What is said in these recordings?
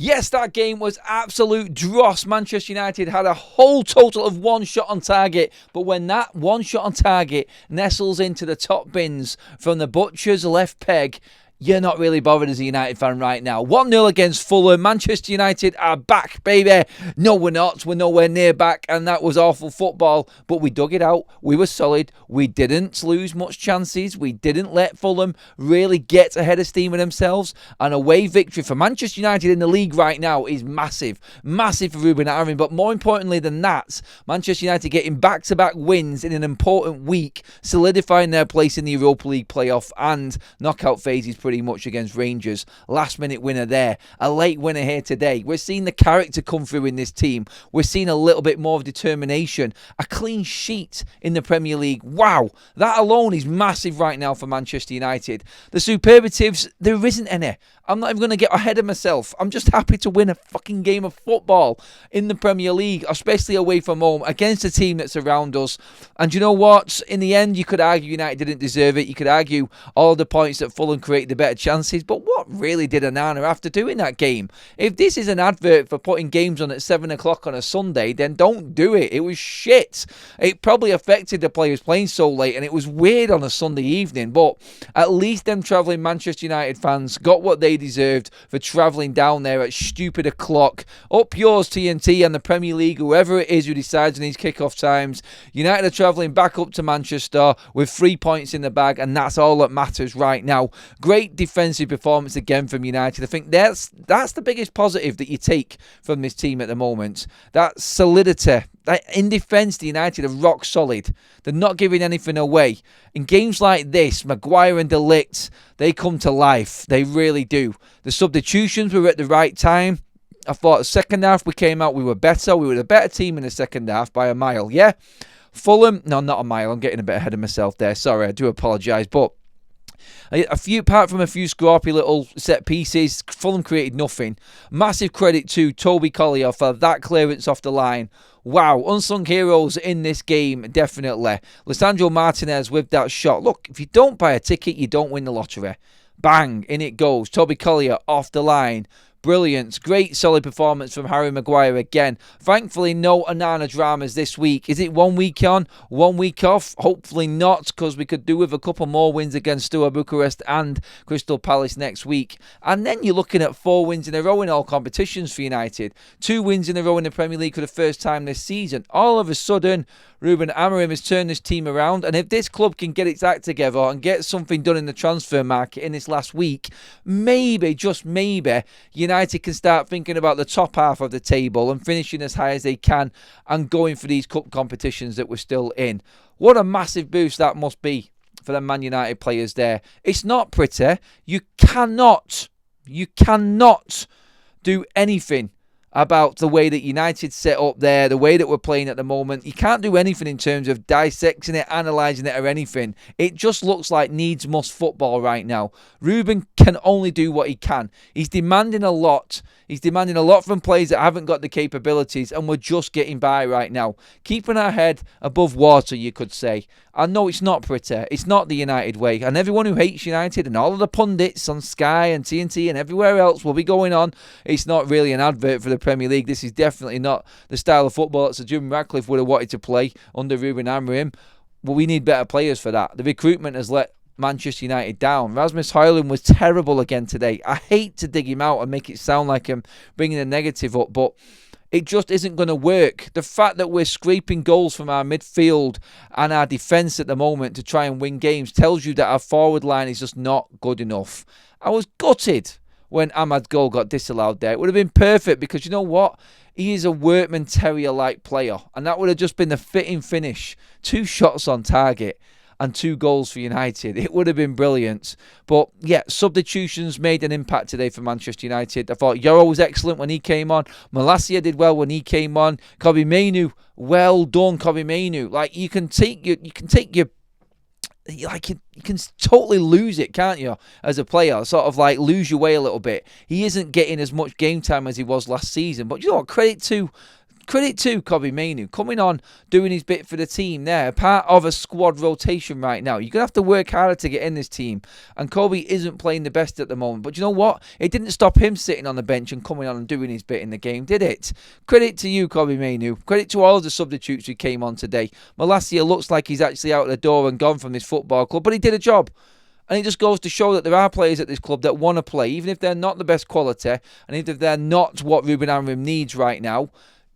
Yes, that game was absolute dross. Manchester United had a whole total of 1 shot on target, but when that 1 shot on target nestles into the top bins from the butcher's left peg, you're not really bothered as a United fan right now. 1-0 against Fulham. Manchester United are back, baby. No, we're not. We're nowhere near back, and that was awful football, but we dug it out. We were solid. We didn't lose much chances. We didn't let Fulham really get ahead of steam of themselves. An away victory for Manchester United in the league right now is massive. Massive for Ruben Amorim, but more importantly than that, Manchester United getting back-to-back wins in an important week, solidifying their place in the Europa League playoff and knockout phases pretty much against Rangers. Last minute winner there. A late winner here today. We're seeing the character come through in this team. We're seeing a little bit more of determination. A clean sheet in the Premier League. Wow. That alone is massive right now for Manchester United. The superlatives, there isn't any. I'm not even going to get ahead of myself. I'm just happy to win a fucking game of football in the Premier League, especially away from home, against a team that's around us. And you know what? In the end, you could argue United didn't deserve it. You could argue all the points that Fulham created the better chances. But what really did Onana have to do in that game? If this is an advert for putting games on at 7 o'clock on a Sunday, then don't do it. It was shit. It probably affected the players playing so late, and it was weird on a Sunday evening. But at least them travelling Manchester United fans got what they deserved for travelling down there at stupid o'clock. Up yours, TNT, and the Premier League, whoever it is who decides on these kickoff times. United are travelling back up to Manchester with 3 points in the bag, and that's all that matters right now. Great defensive performance again from United. I think that's the biggest positive that you take from this team at the moment. That solidity. In defence, the United are rock solid. They're not giving anything away. In games like this, Maguire and De Ligt, they come to life. They really do. The substitutions were at the right time. I thought the second half we came out, we were better. We were the better team in the second half by a mile, yeah? Fulham, no, not a mile. I'm getting a bit ahead of myself there. Sorry, I do apologise. But apart from a few scrappy little set pieces, Fulham created nothing. Massive credit to Toby Collier for that clearance off the line. Wow, unsung heroes in this game, definitely. Lisandro Martinez with that shot. Look, if you don't buy a ticket, you don't win the lottery. Bang, in it goes. Toby Collier off the line. Brilliant. Great solid performance from Harry Maguire again. Thankfully, no Onana dramas this week. Is it 1 week on, 1 week off? Hopefully not, because we could do with a couple more wins against Steaua Bucharest and Crystal Palace next week. And then you're looking at 4 wins in a row in all competitions for United. 2 wins in a row in the Premier League for the first time this season. All of a sudden, Ruben Amorim has turned this team around, and if this club can get its act together and get something done in the transfer market in this last week, maybe, just maybe, United can start thinking about the top half of the table and finishing as high as they can and going for these cup competitions that we're still in. What a massive boost that must be for the Man United players there. It's not pretty. You cannot do anything about the way that United set up there, the way that we're playing at the moment. You can't do anything in terms of dissecting it, analysing it or anything. It just looks like needs must football right now. Ruben can only do what he can. He's demanding a lot. He's demanding a lot from players that haven't got the capabilities, and we're just getting by right now. Keeping our head above water, you could say. I know it's not pretty. It's not the United way. And everyone who hates United and all of the pundits on Sky and TNT and everywhere else will be going on. It's not really an advert for the Premier League. This is definitely not the style of football that Sir Jim Ratcliffe would have wanted to play under Ruben Amorim. But we need better players for that. The recruitment has let Manchester United down. Rasmus Højlund was terrible again today. I hate to dig him out and make it sound like I'm bringing a negative up, but it just isn't going to work. The fact that we're scraping goals from our midfield and our defence at the moment to try and win games tells you that our forward line is just not good enough. I was gutted when Ahmad's goal got disallowed there. It would have been perfect because you know what? He is a workman terrier-like player, and that would have just been the fitting finish. 2 shots on target and 2 goals for United. It would have been brilliant. But yeah, substitutions made an impact today for Manchester United. I thought Yoro was excellent when he came on. Malacia did well when he came on. Kobbie Mainoo, well done, Kobbie Mainoo. Like you can totally lose it, can't you, as a player? Sort of like lose your way a little bit. He isn't getting as much game time as he was last season. But you know what? Credit to credit to Kobbie Mainoo coming on, doing his bit for the team there, part of a squad rotation right now. You're going to have to work harder to get in this team, and Kobbie isn't playing the best at the moment. But you know what? It didn't stop him sitting on the bench and coming on and doing his bit in the game, did it? Credit to you, Kobbie Mainoo. Credit to all of the substitutes who came on today. Malacia looks like he's actually out the door and gone from this football club, but he did a job. And it just goes to show that there are players at this club that want to play, even if they're not the best quality, and even if they're not what Ruben Amorim needs right now,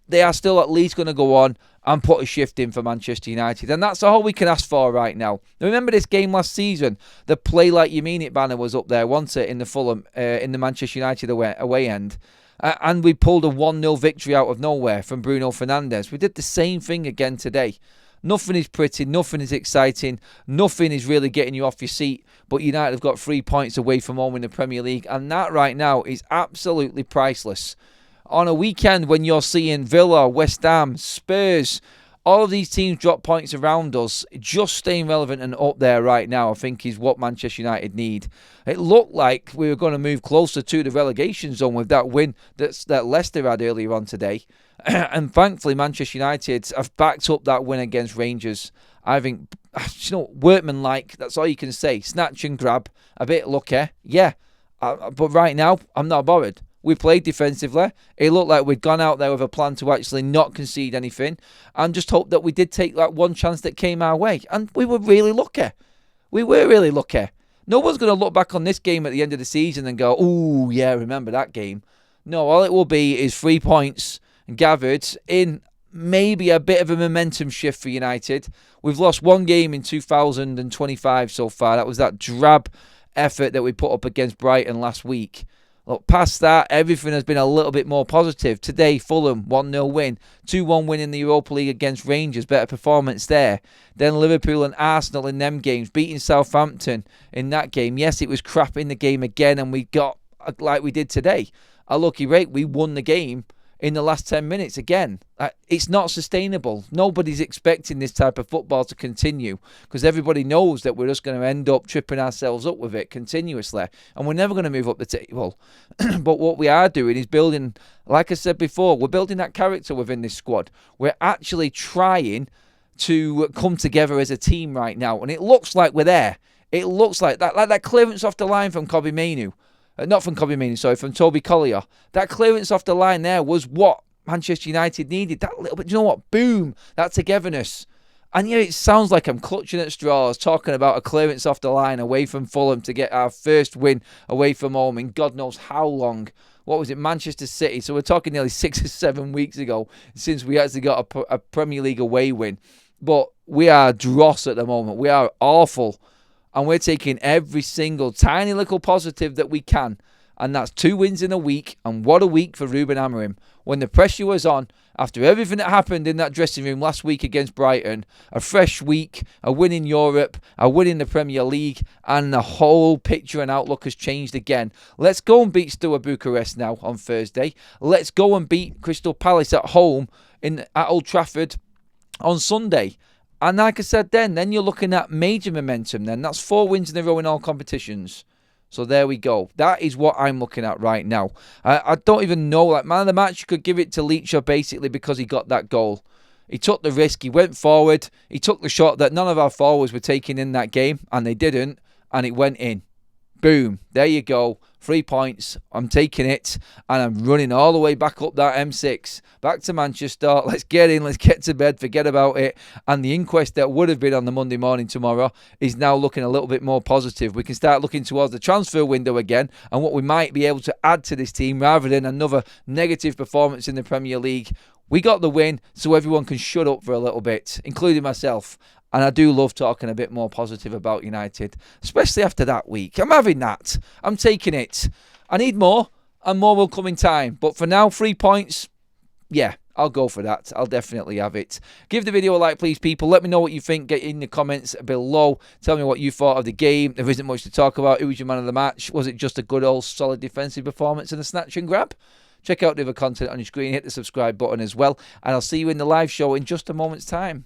they are still at least going to go on and put a shift in for Manchester United. And that's all we can ask for right now. Remember this game last season? The play like you mean it banner was up there, wasn't it, in the Fulham, in the Manchester United away end. And we pulled a 1-0 victory out of nowhere from Bruno Fernandes. We did the same thing again today. Nothing is pretty, nothing is exciting, nothing is really getting you off your seat, but United have got 3 points away from home in the Premier League, and that right now is absolutely priceless. On a weekend when you're seeing Villa, West Ham, Spurs, all of these teams drop points around us, just staying relevant and up there right now, I think, is what Manchester United need. It looked like we were going to move closer to the relegation zone with that win that Leicester had earlier on today. And thankfully, Manchester United have backed up that win against Rangers. I think, workmanlike, that's all you can say. Snatch and grab, a bit lucky, yeah. But right now, I'm not bothered. We played defensively. It looked like we'd gone out there with a plan to actually not concede anything, and just hope that we did take that one chance that came our way. And we were really lucky. We were really lucky. No one's going to look back on this game at the end of the season and go, "Ooh, yeah, remember that game." No, all it will be is 3 points gathered in maybe a bit of a momentum shift for United. We've lost one game in 2025 so far. That was that drab effort that we put up against Brighton last week. Look, past that, everything has been a little bit more positive. Today, Fulham, 1-0 win. 2-1 win in the Europa League against Rangers. Better performance there. Then Liverpool and Arsenal in them games. Beating Southampton in that game. Yes, it was crap in the game again, and we got, like we did today, a lucky break. We won the game in the last 10 minutes again. It's not sustainable. Nobody's expecting this type of football to continue, because everybody knows that we're just going to end up tripping ourselves up with it continuously, and we're never going to move up the table. But what we are doing is building, like I said before, we're building that character within this squad. We're actually trying to come together as a team right now, and it looks like we're there. It looks like that clearance off the line from Kobbie Mainoo. Not from Kobbie Mainoo, sorry, from Toby Collier. That clearance off the line there was what Manchester United needed. That little bit, you know what? Boom, that togetherness. And yeah, it sounds like I'm clutching at straws talking about a clearance off the line away from Fulham to get our first win away from home in God knows how long. What was it, Manchester City? So we're talking nearly 6 or 7 weeks ago since we actually got a Premier League away win. But we are dross at the moment. We are awful. And we're taking every single tiny little positive that we can. And that's 2 wins in a week. And what a week for Ruben Amorim. When the pressure was on, after everything that happened in that dressing room last week against Brighton, a fresh week, a win in Europe, a win in the Premier League, and the whole picture and outlook has changed again. Let's go and beat Steaua Bucharest now on Thursday. Let's go and beat Crystal Palace at home at Old Trafford on Sunday. And like I said then you're looking at major momentum then. That's 4 wins in a row in all competitions. So there we go. That is what I'm looking at right now. I don't even know. Like, man of the match, you could give it to Leacher basically because he got that goal. He took the risk. He went forward. He took the shot that none of our forwards were taking in that game. And they didn't. And it went in. Boom. There you go. 3 points. I'm taking it. And I'm running all the way back up that M6. Back to Manchester. Let's get in. Let's get to bed. Forget about it. And the inquest that would have been on the Monday morning tomorrow is now looking a little bit more positive. We can start looking towards the transfer window again and what we might be able to add to this team rather than another negative performance in the Premier League. We got the win, so everyone can shut up for a little bit, including myself. And I do love talking a bit more positive about United, especially after that week. I'm having that. I'm taking it. I need more, and more will come in time. But for now, 3 points, yeah, I'll go for that. I'll definitely have it. Give the video a like, please, people. Let me know what you think. Get in the comments below. Tell me what you thought of the game. There isn't much to talk about. Who was your man of the match? Was it just a good old solid defensive performance and a snatch and grab? Check out the other content on your screen. Hit the subscribe button as well. And I'll see you in the live show in just a moment's time.